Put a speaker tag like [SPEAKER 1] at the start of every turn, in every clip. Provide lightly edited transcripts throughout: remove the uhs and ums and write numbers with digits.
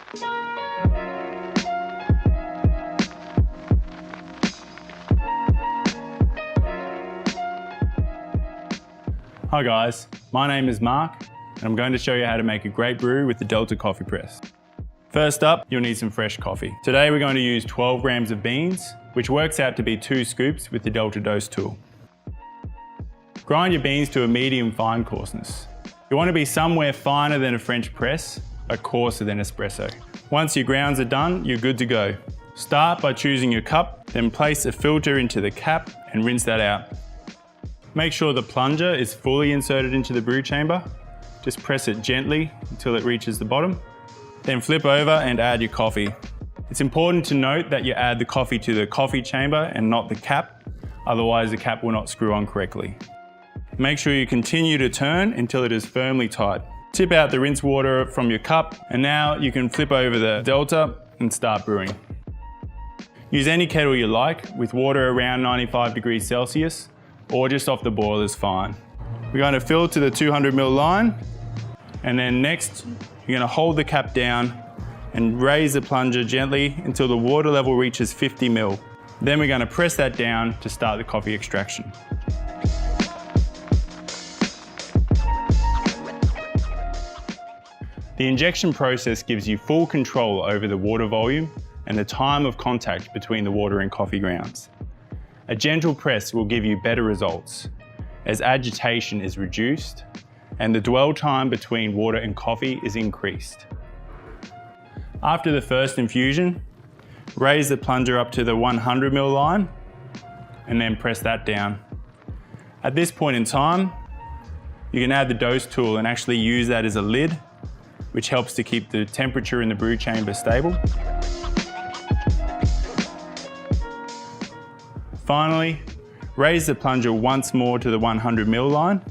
[SPEAKER 1] Hi guys, my name is Mark and I'm going to show you how to make a great brew with the Delter coffee press. First up, you'll need some fresh coffee. Today we're going to use 12 grams of beans, which works out to be 2 scoops with the Delter dose tool. Grind your beans to a medium fine coarseness. You want to be somewhere finer than a French press, but coarser than espresso. Once your grounds are done, you're good to go. Start by choosing your cup, then place a filter into the cap and rinse that out. Make sure the plunger is fully inserted into the brew chamber. Just press it gently until it reaches the bottom. Then flip over and add your coffee. It's important to note that you add the coffee to the coffee chamber and not the cap, otherwise the cap will not screw on correctly. Make sure you continue to turn until it is firmly tight. Tip out the rinse water from your cup and now you can flip over the Delter and start brewing. Use any kettle you like with water around 95 degrees Celsius or just off the boil is fine. We're going to fill to the 200 ml line, and then next you're going to hold the cap down and raise the plunger gently until the water level reaches 50 ml. Then we're going to press that down to start the coffee extraction. The injection process gives you full control over the water volume and the time of contact between the water and coffee grounds. A gentle press will give you better results, as agitation is reduced and the dwell time between water and coffee is increased. After the first infusion, raise the plunger up to the 100 ml line and then press that down. At this point in time, you can add the dose tool and actually use that as a lid, which helps to keep the temperature in the brew chamber stable. Finally, raise the plunger once more to the 100 ml line.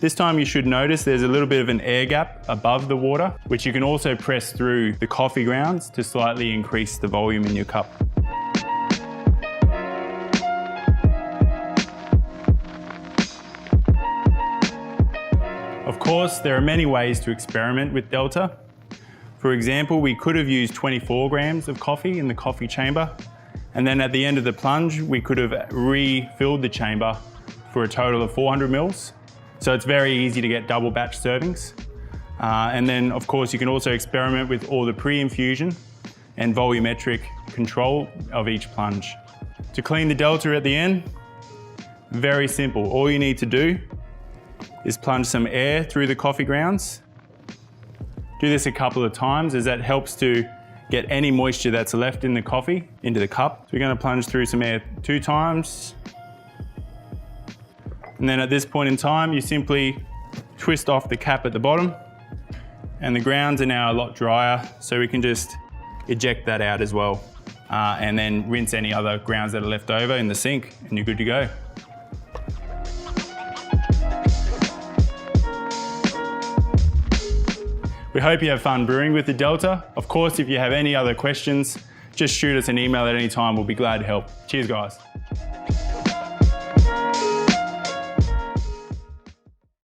[SPEAKER 1] This time you should notice there's a little bit of an air gap above the water, which you can also press through the coffee grounds to slightly increase the volume in your cup. Of course, there are many ways to experiment with Delter. For example, we could have used 24 grams of coffee in the coffee chamber, and then at the end of the plunge, we could have refilled the chamber for a total of 400 mils. So it's very easy to get double batch servings. And then of course, you can also experiment with all the pre-infusion and volumetric control of each plunge. To clean the Delter at the end, very simple. All you need to do is plunge some air through the coffee grounds. Do this a couple of times as that helps to get any moisture that's left in the coffee into the cup. So we're going to plunge through some air 2 times. And then at this point in time, you simply twist off the cap at the bottom and the grounds are now a lot drier, so we can just eject that out as well. And then rinse any other grounds that are left over in the sink and you're good to go. We hope you have fun brewing with the Delter. Of course, if you have any other questions, just shoot us an email at any time. We'll be glad to help. Cheers, guys.